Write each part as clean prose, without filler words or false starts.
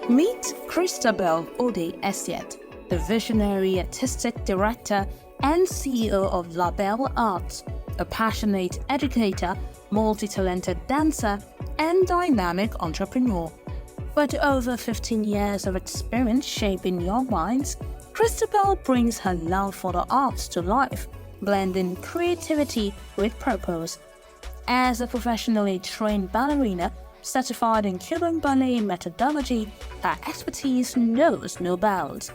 Meet Christabel Odeey Essiet, the visionary artistic director and CEO of Label Arts, a passionate educator, multi-talented dancer, and dynamic entrepreneur. With over 15 years of experience shaping young minds, Christabel brings her love for the arts to life, blending creativity with purpose. As a professionally trained ballerina, certified in Cuban ballet methodology, her expertise knows no bounds.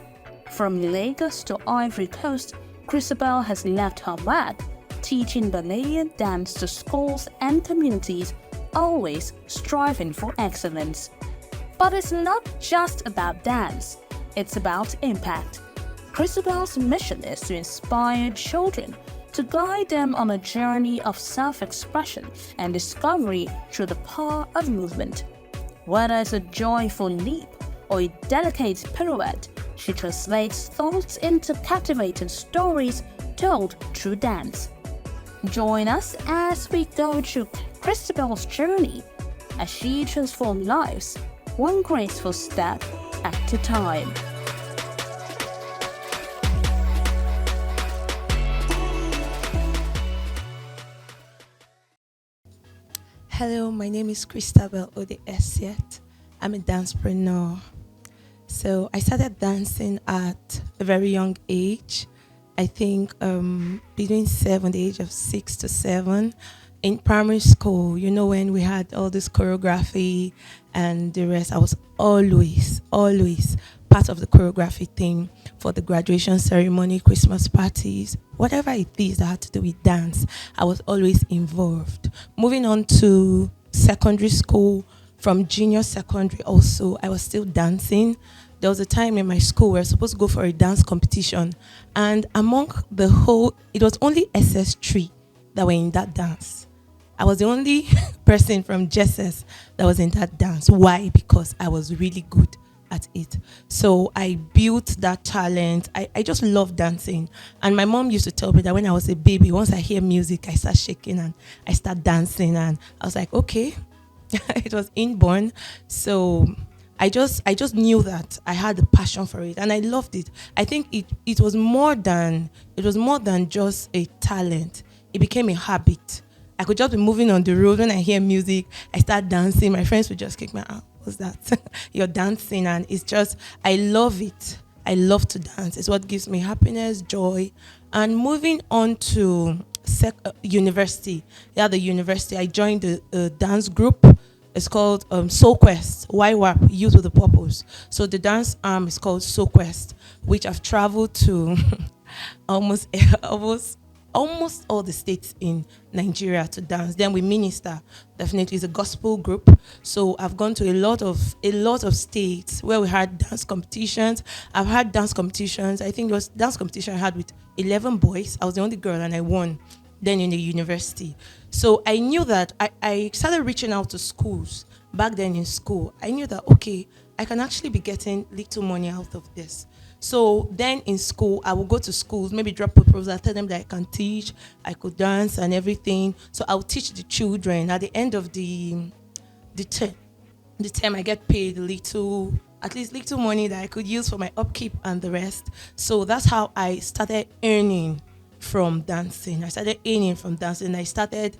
From Lagos to Ivory Coast, Christabel has left her mark, teaching ballet dance to schools and communities, always striving for excellence. But it's not just about dance, it's about impact. Christabel's mission is to inspire children, to guide them on a journey of self-expression and discovery through the power of movement. Whether it's a joyful leap or a delicate pirouette, she translates thoughts into captivating stories told through dance. Join us as we go through Christabel's journey as she transforms lives, one graceful step at a time. Hello, my name is Christabel Odeey Essiet. I'm a dancepreneur. So I started dancing at a very young age. I think between the age of 6 to 7. In primary school, when we had all this choreography and the rest, I was always part of the choreography thing for the graduation ceremony, Christmas parties, whatever it is that had to do with dance, I was always involved. Moving on to secondary school, from junior secondary also, I was still dancing. There was a time in my school where I was supposed to go for a dance competition, and among it was only SS3 that were in that dance. I was the only person from JSS that was in that dance. Why? Because I was really good at it. So I built that talent. I just love dancing. And my mom used to tell me that when I was a baby, once I hear music, I start shaking and I start dancing. And I was like, okay, it was inborn. So I just knew that I had a passion for it and I loved it. I think it was more than just a talent. It became a habit. I could just be moving on the road. When I hear music, I start dancing. My friends would just kick me out. What's that? You're dancing. And it's just, I love it. I love to dance. It's what gives me happiness, joy. And moving on to university. Yeah, the university. I joined a dance group. It's called Soul Quest, YWAP, Youth with a Purpose. So the dance arm is called Soul Quest, which I've traveled to almost all the states in Nigeria to dance. Then we minister. Definitely, it's a gospel group. So I've gone to a lot of states where we had dance competitions. I've had dance competitions. I think it was dance competition I had with 11 boys. I was the only girl and I won. Then in the university. So I knew that I started reaching out to schools. Back then in school, I knew that, okay, I can actually be getting little money out of this. So then in school, I would go to schools, maybe drop a proposal, tell them that I can teach, I could dance and everything. So I would teach the children. At the end of the term, I get paid at least little money that I could use for my upkeep and the rest. So that's how I started earning from dancing. I started,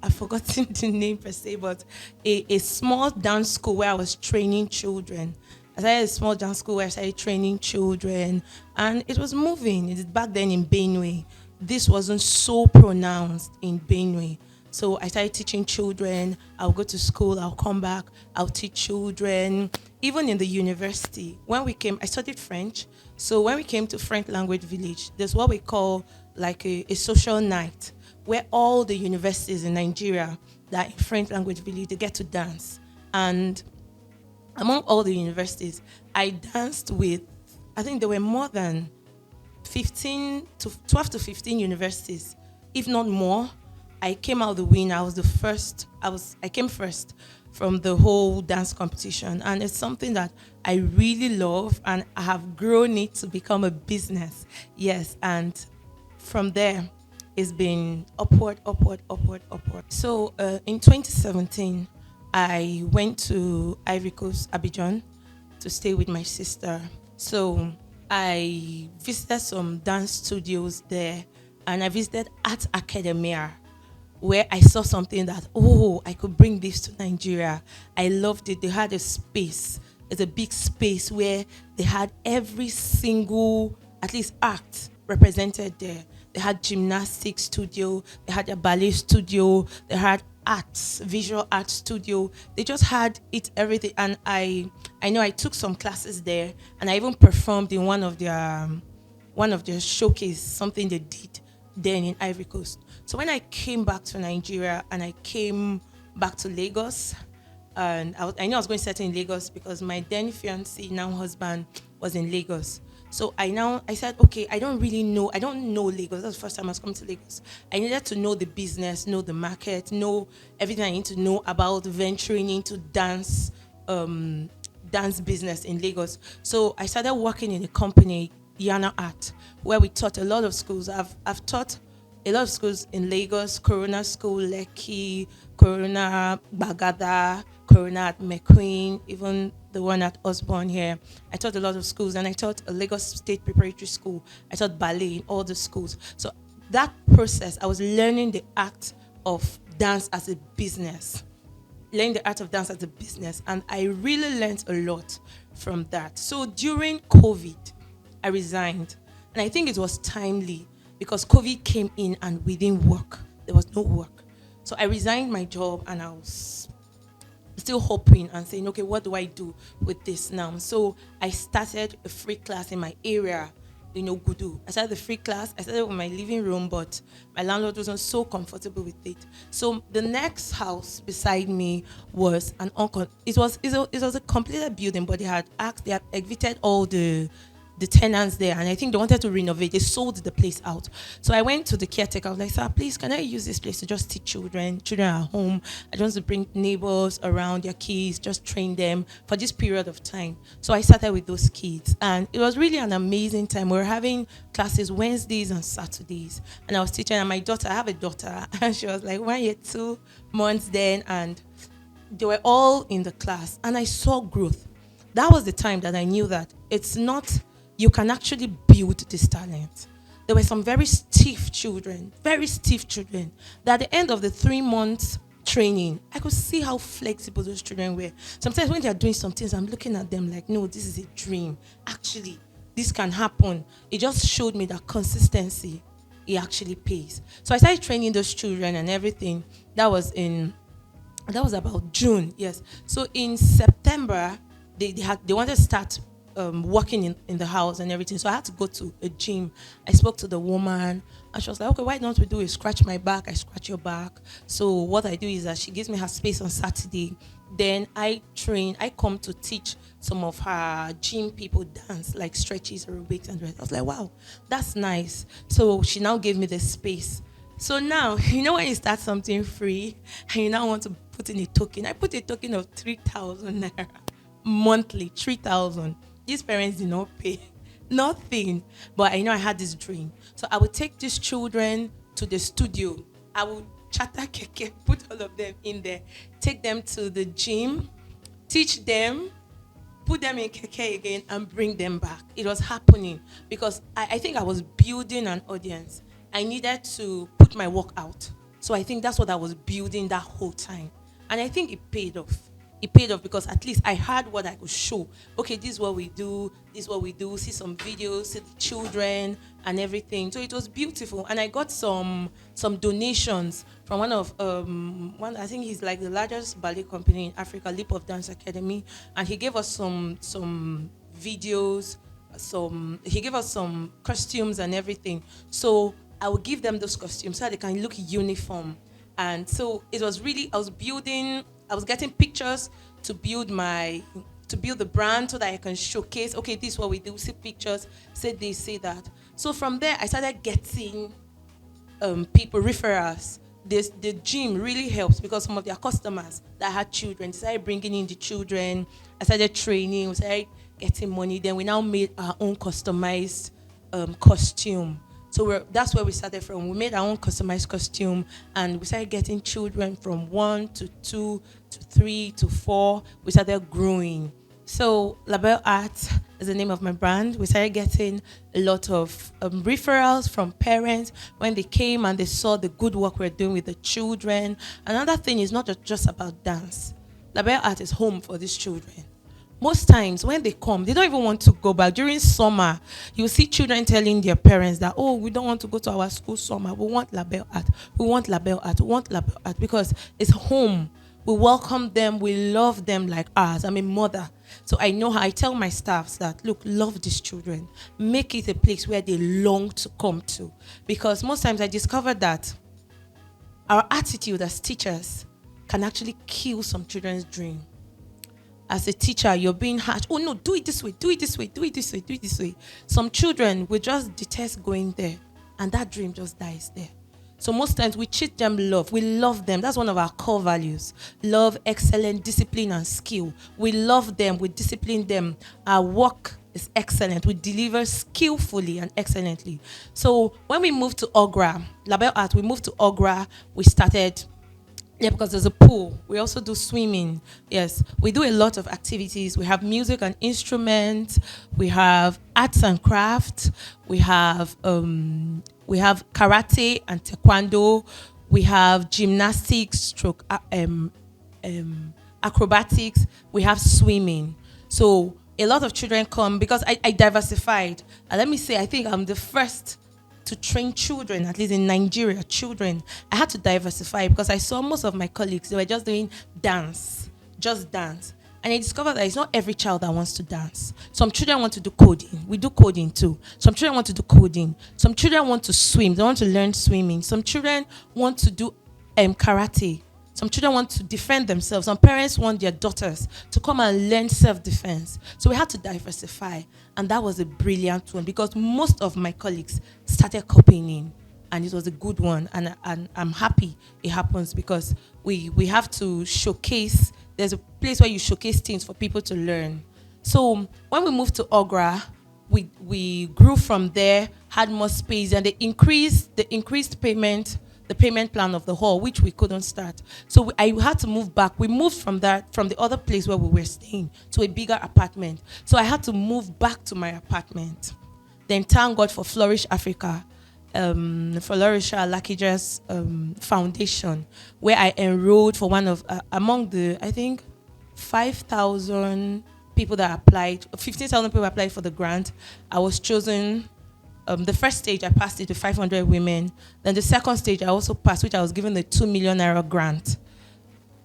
I've forgotten the name per se, but a small dance school where I was training children. I started a small dance school where I started training children, and it was moving. It is back then in Benue. This wasn't so pronounced in Benue. So I started teaching children. I'll go to school, I'll come back, I'll teach children. Even in the university, I studied French. So when we came to French language village, there's what we call like a social night where all the universities in Nigeria that in French language village, they get to dance. And among all the universities, I danced with, I think there were more than 12 to 15 universities, if not more. I came out the winner. I came first from the whole dance competition. And it's something that I really love, and I have grown it to become a business. Yes, and from there, it's been upward. So in 2017, I went to Ivory Coast, Abidjan, to stay with my sister. So I visited some dance studios there, and I visited Art Academia, where I saw something that, oh, I could bring this to Nigeria. I loved it. They had a space. It's a big space where they had every single, at least act represented there. They had gymnastics studio, they had a ballet studio, they had arts, visual art studio. They just had it everything. And I know I took some classes there, and I even performed in one of their showcase, something they did then in Ivory Coast. So when I came back to Nigeria and I came back to Lagos, and I knew I was going to settle in Lagos because my then fiance, now husband, was in Lagos. So I said, okay, I don't know Lagos. That's the first time I was coming to Lagos. I needed to know the business, know the market, know everything I need to know about venturing into dance business in Lagos. So I started working in a company, Yana Art, where we taught a lot of schools. I've taught a lot of schools in Lagos, Corona School, Lekki, Corona Bagada, Corona at McQueen, even the one at Osborne here. I taught a lot of schools, and I taught a Lagos State Preparatory School. I taught ballet in all the schools. So that process, I was learning the art of dance as a business. Learning the art of dance as a business, and I really learned a lot from that. So during COVID, I resigned, and I think it was timely because COVID came in and we didn't work. There was no work. So I resigned my job, and I was still hoping and saying, okay, what do I do with this now? So I started a free class in my area, Gudu. I started the free class. I started with my living room, but my landlord wasn't so comfortable with it. So the next house beside me was it was a completed building, but they had evicted all the tenants there, and I think they wanted to renovate. They sold the place out. So I went to the caretaker. I was like, sir, please, can I use this place to just teach children? Children are home. I just want to bring neighbors around, their kids, just train them for this period of time. So I started with those kids, and it was really an amazing time. We were having classes Wednesdays and Saturdays, and I was teaching. And my daughter, I have a daughter, and she was like 1 year, 2 months then, and they were all in the class, and I saw growth. That was the time that I knew that it's not, you can actually build this talent. There were some very stiff children, that at the end of the 3 months training, I could see how flexible those children were. Sometimes when they're doing some things, I'm looking at them like, no, this is a dream. Actually, this can happen. It just showed me that consistency, it actually pays. So I started training those children and everything. That was about June, yes. So in September, they wanted to start working in the house and everything. So I had to go to a gym. I spoke to the woman, and she was like, okay, why don't we do it? Scratch my back, I scratch your back. So what I do is that she gives me her space on Saturday. Then I come to teach some of her gym people dance, like stretches, aerobics, and I was like, wow, that's nice. So she now gave me the space. So now, when you start something free and you now want to put in a token, I put a token of 3,000 naira monthly, 3,000. These parents did not pay nothing, but I know I had this dream. So I would take these children to the studio. I would charter keke, put all of them in there, take them to the gym, teach them, put them in keke again, and bring them back. It was happening because I think I was building an audience. I needed to put my work out. So I think that's what I was building that whole time. And I think it paid off. It paid off because at least I had what I could show. Okay, this is what we do, see some videos, see the children and everything. So it was beautiful. And I got some donations from one, I think he's like the largest ballet company in Africa, Leap of Dance Academy. And he gave us some videos, he gave us some costumes and everything. So I would give them those costumes so that they can look uniform. And so it was really, I was getting pictures to build the brand so that I can showcase, okay, this is what we do, see pictures, say this, say that. So from there, I started getting people, referrals. The gym really helps because some of their customers that had children, they started bringing in the children. I started training, we started getting money. Then we now made our own customized costume. So that's where we started from. We made our own customized costume, and we started getting children from 1 to 2 to 3 to 4. We started growing. So Label Art is the name of my brand. We started getting a lot of referrals from parents when they came and they saw the good work we're doing with the children. Another thing is not just about dance. Label Art is home for these children. Most times when they come, they don't even want to go back. During summer, you see children telling their parents that, oh, we don't want to go to our school summer. We want Label Art. We want Label Art. We want Label Art because it's home. We welcome them. We love them like ours. I'm a mother. So I know how I tell my staffs that, look, love these children. Make it a place where they long to come to. Because most times I discovered that our attitude as teachers can actually kill some children's dream. As a teacher, you're being harsh. Oh no, do it this way, do it this way, do it this way, do it this way. Some children will just detest going there, and that dream just dies there. So most times we treat them love. We love them. That's one of our core values. Love, excellence, discipline, and skill. We love them. We discipline them. Our work is excellent. We deliver skillfully and excellently. So when we moved to Ogra, Label Art, we moved to Ogra, we started. Yeah, because there's a pool. We also do swimming. Yes, we do a lot of activities. We have music and instruments. We have arts and crafts. We have karate and taekwondo. We have gymnastics, stroke, acrobatics. We have swimming. So a lot of children come because I diversified. And let me say, I think I'm the first to train children, at least in Nigeria, children. I had to diversify because I saw most of my colleagues, they were just doing dance, just dance. And I discovered that it's not every child that wants to dance. Some children want to do coding. We do coding too. Some children want to do coding. Some children want to swim. They want to learn swimming. Some children want to do karate. Some children want to defend themselves. Some parents want their daughters to come and learn self-defense. So we had to diversify. And that was a brilliant one because most of my colleagues started copying in. And it was a good one. And I'm happy it happens because we have to showcase. There's a place where you showcase things for people to learn. So when we moved to Ogra, we grew from there, had more space, and they increased payment, the payment plan of the hall, which we couldn't start. So I had to move back. We moved from the other place where we were staying to a bigger apartment. So I had to move back to my apartment. Then thank God for Flourish Africa, Flourish Lakija's foundation, where I enrolled for one of, among the, I think, 5,000 people that applied, 15,000 people applied for the grant. I was chosen. The first stage, I passed it to 500 women. Then the second stage, I also passed, which I was given the 2 million naira grant.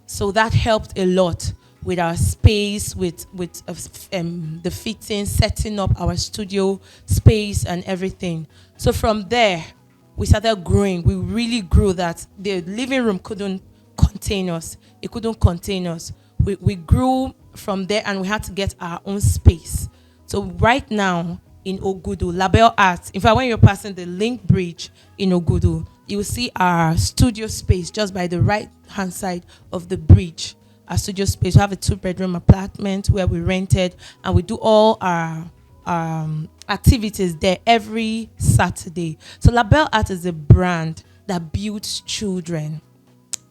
So that helped a lot with our space, with the fitting, setting up our studio space and everything. So from there, we started growing. We really grew that the living room couldn't contain us. It couldn't contain us. We grew from there and we had to get our own space. So right now, in Ogudu, Label Art. In fact, when you're passing the link bridge in Ogudu, you will see our studio space just by the right-hand side of the bridge. Our studio space. We have a 2-bedroom apartment where we rented, and we do all our activities there every Saturday. So Label Art is a brand that builds children.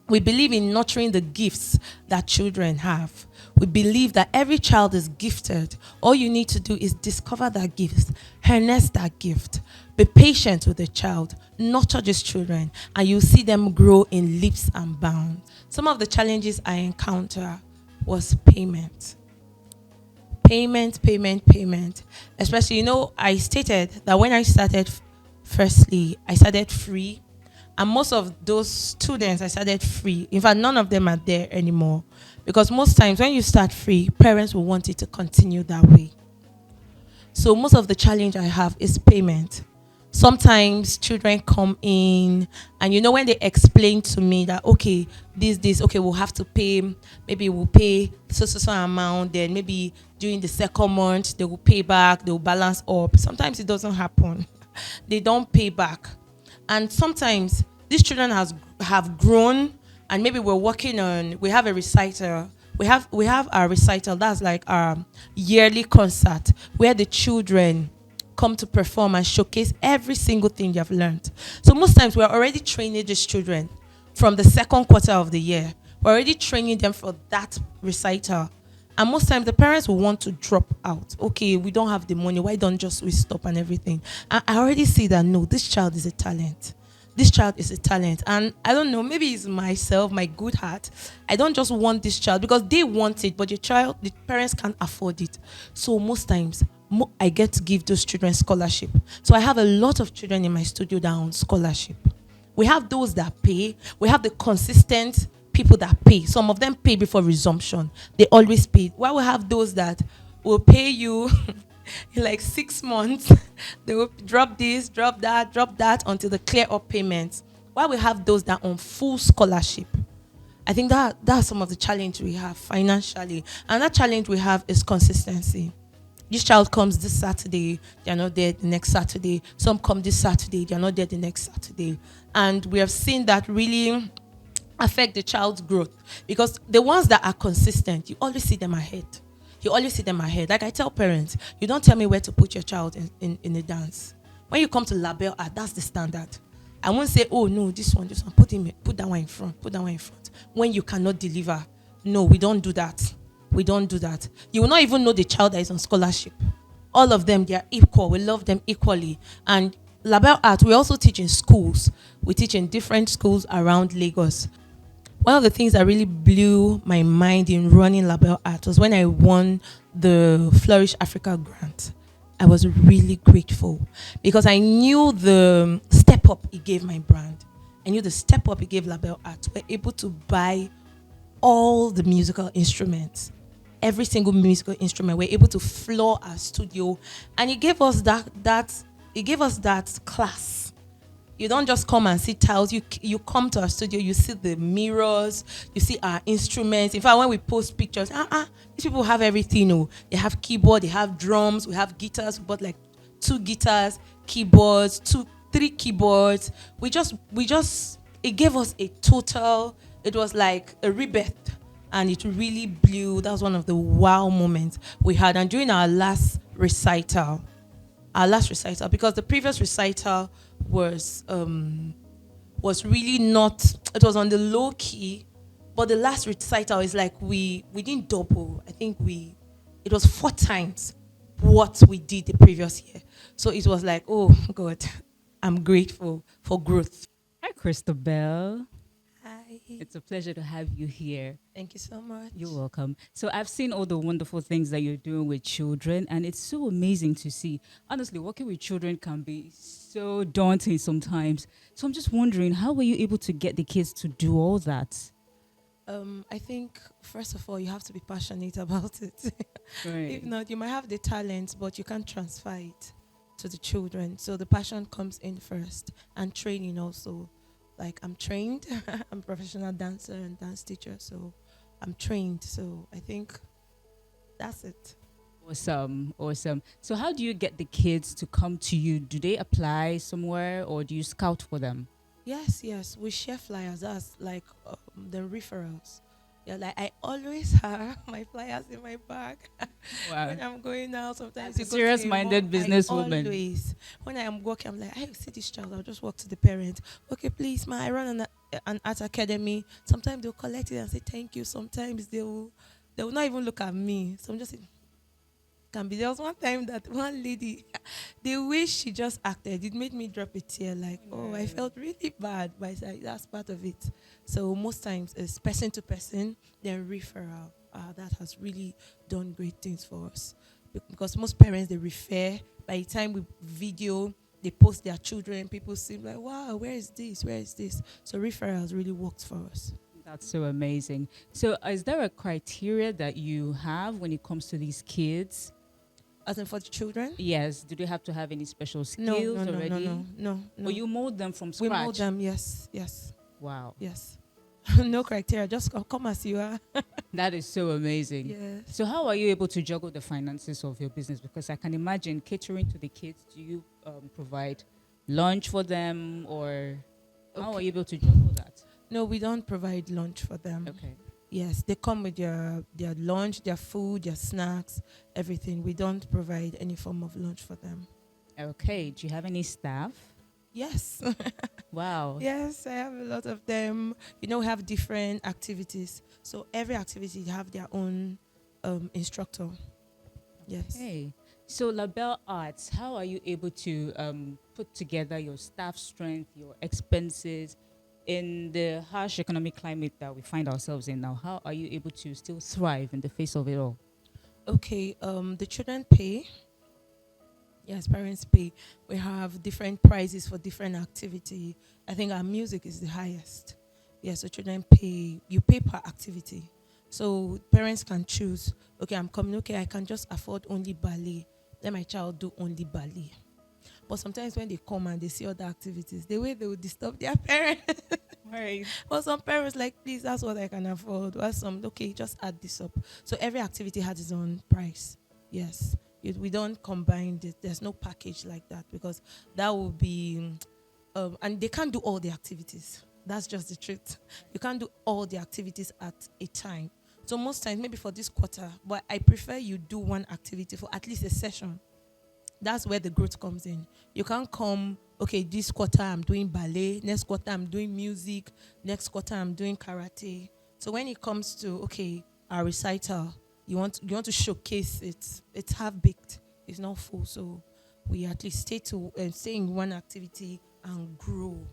We believe in nurturing the gifts that children have. We believe that every child is gifted. All you need to do is discover that gift, harness that gift, be patient with the child, nurture these children, and you'll see them grow in leaps and bounds. Some of the challenges I encounter was payment. Payment. Especially, I stated that when I started, firstly, I started free. And most of those students, I started free. In fact, none of them are there anymore. Because most times when you start free, parents will want it to continue that way. So most of the challenge I have is payment. Sometimes children come in and when they explain to me that, okay, okay, we'll have to pay, maybe we'll pay so amount, then maybe during the second month, they will pay back, they will balance up. Sometimes it doesn't happen. They don't pay back. And sometimes these children have grown, and maybe we're working on, we have a recital. We have our recital, that's like our yearly concert, where the children come to perform and showcase every single thing you have learned. So most times we're already training these children from the second quarter of the year. We're already training them for that recital. And most times the parents will want to drop out. Okay, we don't have the money. Why don't just we stop and everything? And I already see that no, this child is a talent. This child is a talent. And I don't know, maybe it's myself, my good heart. I don't just want this child because they want it, but the parents can't afford it. So most times I get to give those children scholarship. So I have a lot of children in my studio that are on scholarship. We have those that pay. We have the consistent people that pay. Some of them pay before resumption. They always pay. While we have those that will pay you in like 6 months, they will drop this, drop that until they clear up payments. While we have those that are on full scholarship. I think that's some of the challenge we have financially. And that challenge we have is consistency. This child comes this Saturday, they're not there the next Saturday. Some come this Saturday, they're not there the next Saturday. And we have seen that really affect the child's growth. Because the ones that are consistent, you always see them ahead. You always see them ahead. Like I tell parents, you don't tell me where to put your child in a dance. When you come to label art, that's the standard. I won't say, oh no, this one, put that one in front, put that one in front. When you cannot deliver, no, we don't do that. We don't do that. You will not even know the child that is on scholarship. All of them, they are equal. We love them equally. And label art, we also teach in schools. We teach in different schools around Lagos. One of the things that really blew my mind in running label art was when I won the Flourish Africa grant. I was really grateful because I knew the step up it gave my brand. I knew the step up it gave label art. We're able to buy all the musical instruments. Every single musical instrument, we're able to floor our studio, and it gave us that class. You don't just come and see tiles. You come to our studio, you see the mirrors, you see our instruments. In fact, when we post pictures, these people have everything. Oh, they have keyboard, they have drums, we have guitars. We bought like 2 guitars, keyboards, 3 keyboards. It gave us a total. It was like a rebirth. And it really blew. That was one of the wow moments we had. And during our last recital, because the previous recital was really not, it was on the low key, but the last recital is like we didn't double. I think it was 4 times what we did the previous year. So it was like, oh God, I'm grateful for growth. Hi, Christabel. Hi. It's a pleasure to have you here. Thank you so much. You're welcome. So I've seen all the wonderful things that you're doing with children, and it's so amazing to see. Honestly, working with children can be so daunting sometimes. So I'm just wondering, how were you able to get the kids to do all that? I think, first of all, you have to be passionate about it. Right. If not, you might have the talent, but you can't transfer it to the children. So the passion comes in first, and training also. Like I'm trained, I'm a professional dancer and dance teacher, so I'm trained. So I think that's it. Awesome. So how do you get the kids to come to you? Do they apply somewhere or do you scout for them? Yes. We share flyers. That's like the referrals. Yeah, like I always have my flyers in my bag. Wow. When I'm going out, sometimes That's a serious-minded businesswoman. Always. When I am working, I'm like, I see this child. I'll just walk to the parent. Okay, please, ma. I run an art academy. Sometimes they'll collect it and say thank you. Sometimes they will not even look at me. So I'm just can be. There was one time that one lady, the way she just acted, it made me drop a tear. Like, oh, I felt really bad, but it's like, that's part of it. So most times it's person to person, then referral. That has really done great things for us because most parents they refer. By the time we video, they post their children. People seem like, wow, where is this? So referrals really works for us. That's so amazing. So is there a criteria that you have when it comes to these kids? As in for the children? Yes. Do they have to have any special skills already? No. Or you mold them from scratch? We mold them, yes. Wow. Yes. No criteria, just come as you are. That is so amazing. Yes. So how are you able to juggle the finances of your business? Because I can imagine catering to the kids, do you provide lunch for them or how are you able to juggle that? No, we don't provide lunch for them. Okay. Yes, they come with their lunch, their food, their snacks, everything. We don't provide any form of lunch for them. Okay. Do you have any staff? Yes. Wow. Yes, I have a lot of them. We have different activities. So every activity have their own instructor. Yes. Hey, so Label Arts, how are you able to put together your staff strength, your expenses in the harsh economic climate that we find ourselves in now? How are you able to still thrive in the face of it all? Okay, the children pay. Yes, parents pay. We have different prices for different activity. I think our music is the highest. Yes, so children pay. You pay per activity. So parents can choose, okay, I'm coming, okay, I can just afford only ballet. Let my child do only ballet. But sometimes when they come and they see other activities, the way they will disturb their parents. Right. But some parents like, please, that's what I can afford. While some, okay, just add this up. So every activity has its own price. Yes. We don't combine it. There's no package like that because that will be, and they can't do all the activities. That's just the truth. You can't do all the activities at a time. So most times, maybe for this quarter, but I prefer you do one activity for at least a session. That's where the growth comes in. You can't come, okay, this quarter I'm doing ballet, next quarter I'm doing music, next quarter I'm doing karate. So when it comes to, okay, our recital, you want to showcase it. It's half baked. It's not full. So we at least stay in one activity and grow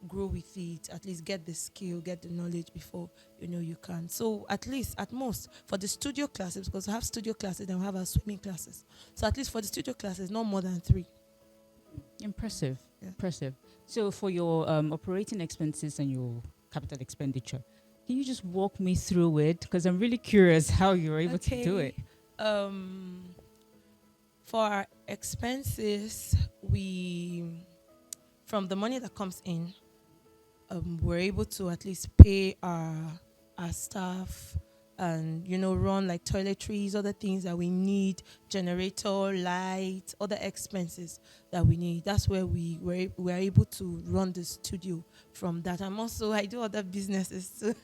with it, at least get the skill, get the knowledge before you can. So at least, at most, for the studio classes, because we have studio classes and we have our swimming classes. So at least for the studio classes, not more than 3. Impressive. Yeah. Impressive. So for your operating expenses and your capital expenditure, can you just walk me through it? Because I'm really curious how you're able to do it. Um, for our expenses, from the money that comes in, we're able to at least pay our staff and run like toiletries, other things that we need, generator, light, other expenses that we need. That's where we're able to run the studio from that. I do other businesses too.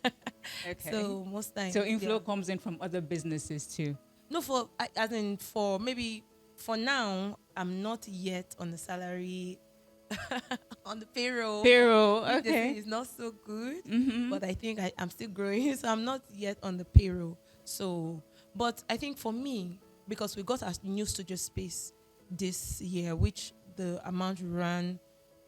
Okay. So most times, So inflow comes in from other businesses too. no, as in for maybe for now, I'm not yet on the salary on the payroll. Payroll. If they say Okay. it's not so good, Mm-hmm. but I think I'm still growing, so I'm not yet on the payroll. So, but I think for me, because we got a new studio space this year, which the amount ran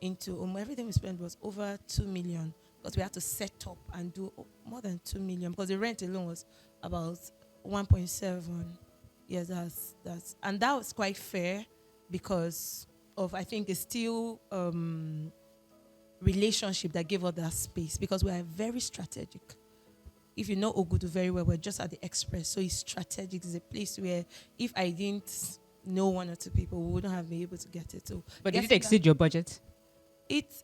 into everything we spent was over 2 million, because we had to set up and do more than 2 million because the rent alone was about 1.7. Yes, that's and that was quite fair because of, I think, it's still relationship that gave us that space, because we are very strategic. If you know Ogudu very well, we're just at the express, so it's strategic. It's a place where if I didn't know one or two people, we wouldn't have been able to get it. So, But did it exceed your budget? it's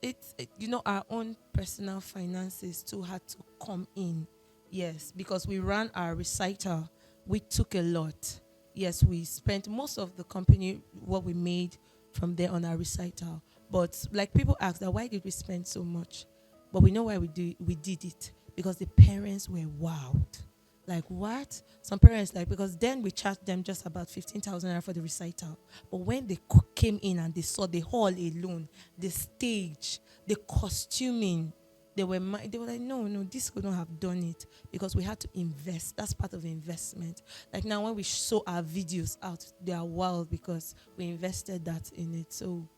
our own personal finances too had to come in. Yes, because we ran our recital, we took a lot. Yes, we spent most of the company what we made from there on our recital. But like people ask that, why did we spend so much? But we know why we did it, because the parents were wowed. Like, what? Some parents, like, because then we charged them just about 15,000 naira for the recital. But when they came in and they saw the hall alone, the stage, the costuming, they were like, no, this could not have done it, because we had to invest. That's part of the investment. Like now, when we show our videos out, they are wild because we invested that in it. So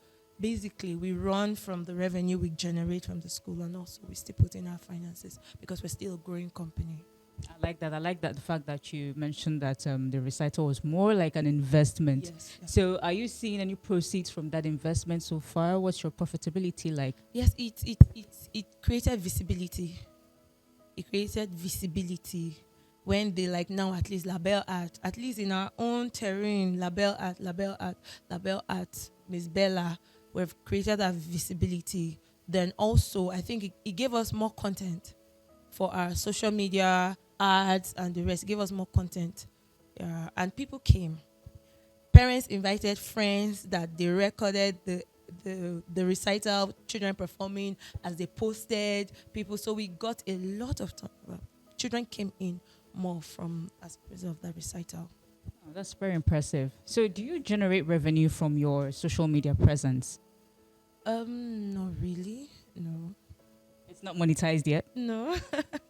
basically, we run from the revenue we generate from the school, and also we still put in our finances because we're still a growing company. I like that. I like that the fact that you mentioned that the recital was more like an investment. Yes. Yeah. So, are you seeing any proceeds from that investment so far? What's your profitability like? Yes, it created visibility. It created visibility when they, like, now at least label art, at least in our own terrain, label art, Miss Bella, we've created that visibility. Then also, I think it gave us more content for our social media ads and the rest. It gave us more content, and people came. Parents invited friends that they recorded the recital, children performing as they posted people. So we got a lot of children came in more from as a result of that recital. Oh, that's very impressive. So, do you generate revenue from your social media presence? Not really. No. It's not monetized yet, No,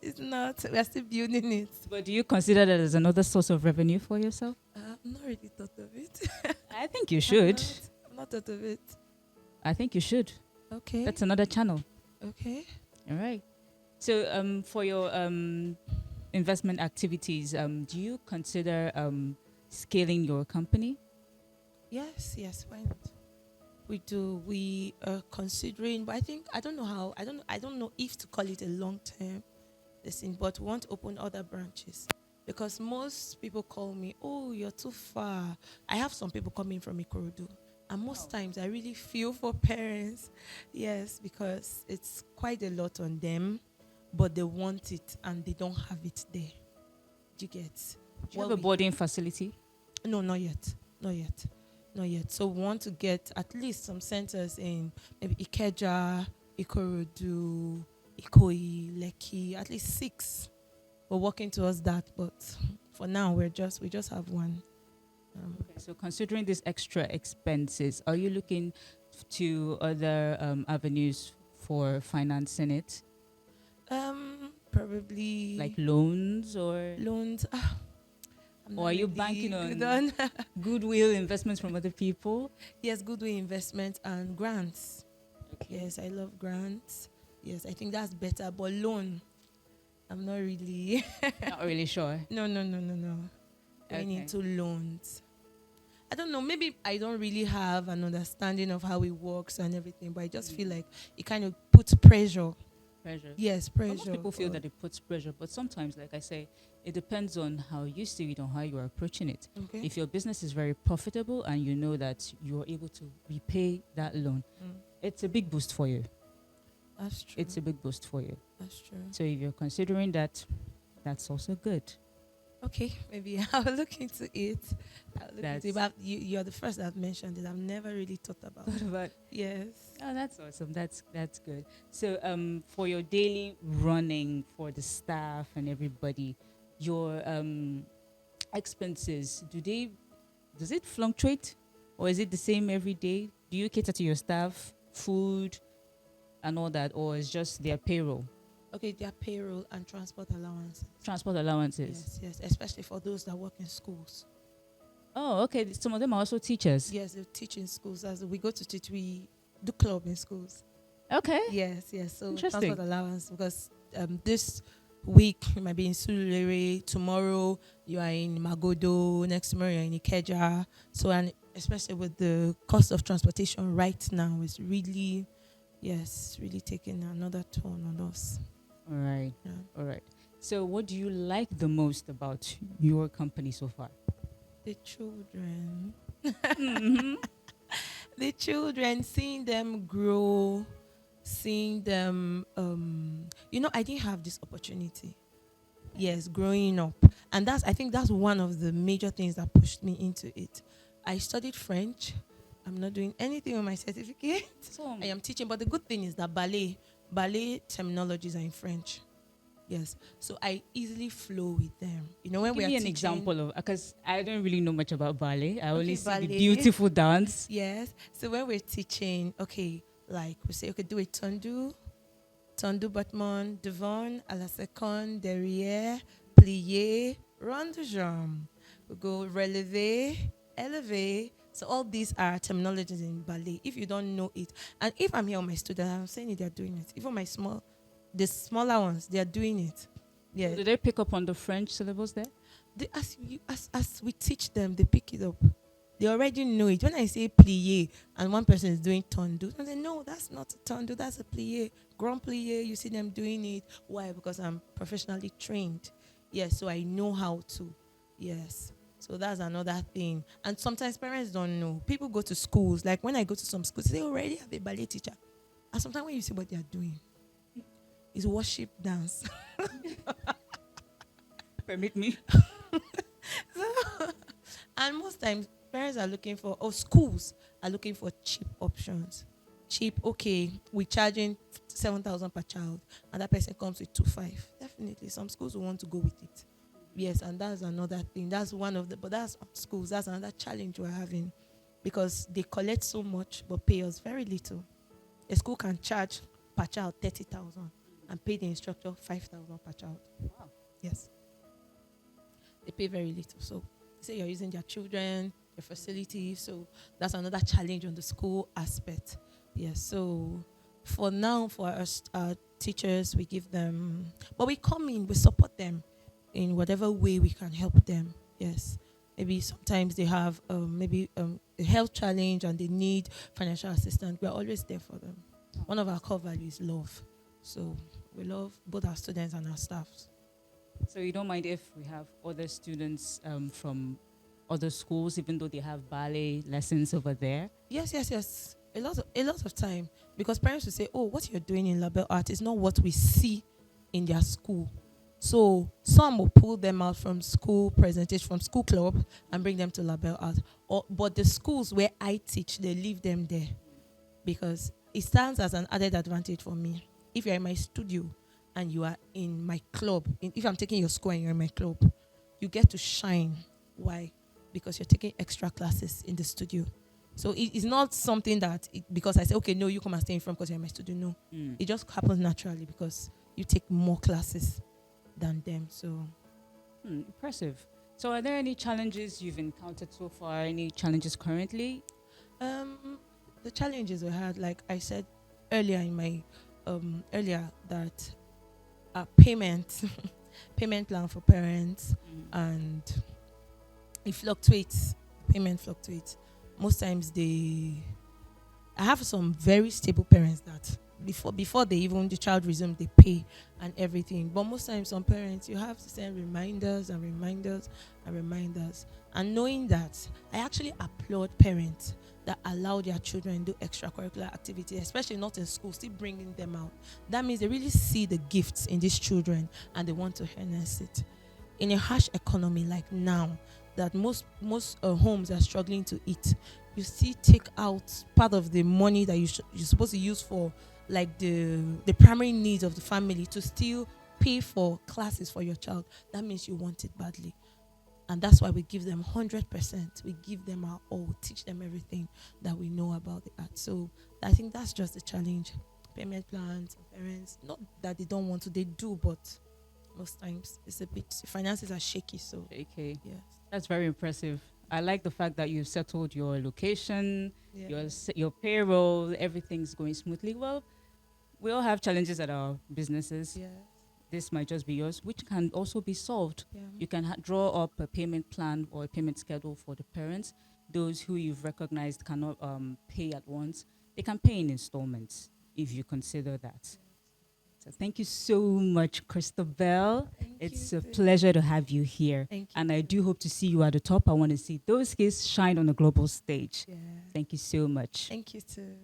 it's not. We're still building it. but do you consider that as another source of revenue for yourself? I've not really thought of it. I think you I've should. not thought of it. I think you should. Okay. That's another channel. Okay. All right. So, for your investment activities, do you consider scaling your company? Yes, why not? We do. We are considering, but I don't know how. I don't know if to call it a long term thing, but we want to open other branches because most people call me, "Oh, you're too far." I have some people coming from Ikorodu, and most times I really feel for parents. Yes, because it's quite a lot on them, but they want it and they don't have it there. Do you get? Do you have a boarding facility? No, not yet. Not yet. Not yet. So we want to get at least some centers in maybe Ikeja, Ikorodu, Ikoyi, Lekki, at least 6. We're working towards that, but for now we just have one. Okay, so considering these extra expenses, are you looking to other avenues for financing it, Probably like loans or loans. I'm or not are you really banking good on goodwill investments from other people? Yes, goodwill investment and grants. Okay. Yes, I love grants. Yes, I think that's better. But loan, I'm not really. Not really sure. No. Going into loans. I don't know. Maybe I don't really have an understanding of how it works and everything, but I just feel like it kind of puts pressure. Pressure. Yes, Well, pressure. most people feel that it puts pressure, but sometimes, like I say, it depends on how you see it or how you are approaching it. Okay. If your business is very profitable and you know that you are able to repay that loan, it's a big boost for you. That's true. It's a big boost for you. That's true. So if you're considering that, that's also good. Okay, maybe I'll look into it. But you're the first that mentioned it. I've never really thought about it. But Yes. oh, that's awesome. That's good. So for your daily running for the staff and everybody, your expenses, does it fluctuate or is it the same every day? Do you cater to your staff, food and all that, or is just their payroll? Okay, their payroll and transport allowances. Transport allowances. Yes, especially for those that work in schools. Oh, okay. Some of them are also teachers. Yes, they teach in schools. As we go to teach, we do club in schools. Okay. Yes. So Interesting. transport allowance because this week you might be in Surulere, tomorrow you are in Magodo, next tomorrow you're in Ikeja. So and especially with the cost of transportation right now is really taking another toll on us. All right. Yeah. All right. So what do you like the most about your company so far? The children. Mm-hmm. The children, seeing them grow, seeing them, I didn't have this opportunity. Yes, growing up. And I think that's one of the major things that pushed me into it. I studied French. I'm not doing anything with my certificate. I am teaching, but the good thing is that ballet terminologies are in French. Yes, so I easily flow with them. When we are Give me an teaching, example of, because I don't really know much about ballet. I only see ballet. the beautiful dance. Yes, so when we're teaching, like we say, do a tendu battement, devant, à la seconde, derrière, plié, rond de jambe. We go relevé, élevé. So all these are terminologies in ballet. If you don't know it, and if I'm here with my students, I'm saying it, they're doing it. Even the smaller ones, they are doing it. Yeah. Do they pick up on the French syllables there? As we teach them, they pick it up. They already know it. When I say plié and one person is doing tendu, I say, no, that's not a tendu, that's a plié. Grand plié, you see them doing it. Why? Because I'm professionally trained. Yes, so I know how to. Yes. So that's another thing. And sometimes parents don't know. People go to schools. Like when I go to some schools, they already have a ballet teacher. And sometimes when you see what they are doing, it's worship dance. Permit me. And most times, parents are looking for, schools are looking for cheap options. Cheap, okay, we're charging 7,000 per child, and that person comes with 2,500. Definitely, some schools will want to go with it. Yes, and that's another thing. That's one of the, but that's schools. That's another challenge we're having, because they collect so much but pay us very little. A school can charge per child 30,000 and pay the instructor 5,000 per child. Wow. Yes, they pay very little. So say you're using their children, their facilities. So that's another challenge on the school aspect. Yes. So for now, for us teachers, we give them, but we come in, we support them in whatever way we can help them. Yes. Maybe sometimes they have a health challenge and they need financial assistance. We're always there for them. One of our core values is love. So we love both our students and our staffs. So you don't mind if we have other students from other schools, even though they have ballet lessons over there? Yes. A lot of time, because parents will say, "Oh, what you're doing in Label Art is not what we see in their school." So some will pull them out from school presentation, from school club, and bring them to Label Art. But the schools where I teach, they leave them there, because it stands as an added advantage for me. If you're in my studio and you are in my club, if I'm taking your score and you're in my club, you get to shine. Why? Because you're taking extra classes in the studio. So it's not something that, because I say, okay, no, you come and stay in front because you're in my studio. No. It just happens naturally because you take more classes than them. So Impressive. So are there any challenges you've encountered so far? Any challenges currently? the challenges we had, like I said earlier in my that payment plan for parents, and it fluctuates. Payment fluctuates. Most times I have some very stable parents that before they even the child resume, they pay and everything. But most times some parents, you have to send reminders and reminders and reminders. And knowing that, I actually applaud parents that allow their children to do extracurricular activities, especially not in school, still bringing them out. That means they really see the gifts in these children and they want to harness it. In a harsh economy like now, that most homes are struggling to eat, you still take out part of the money that you're supposed to use for like the primary needs of the family to still pay for classes for your child. That means you want it badly. And that's why we give them 100%. We give them our all, teach them everything that we know about the art. So I think that's just the challenge. Payment plans, parents, not that they don't want to, they do, but most times it's a bit, finances are shaky. So Okay. yes. That's very impressive. I like the fact that you've settled your location, your payroll, everything's going smoothly. Well, we all have challenges at our businesses. Yeah. This might just be yours, which can also be solved. Yeah. You can draw up a payment plan or a payment schedule for the parents. Those who you've recognized cannot pay at once, they can pay in installments if you consider that. So thank you so much, Christabel. It's a pleasure to have you here. Thank you. And I do hope to see you at the top. I want to see those skills shine on a global stage. Yeah. Thank you so much. Thank you too.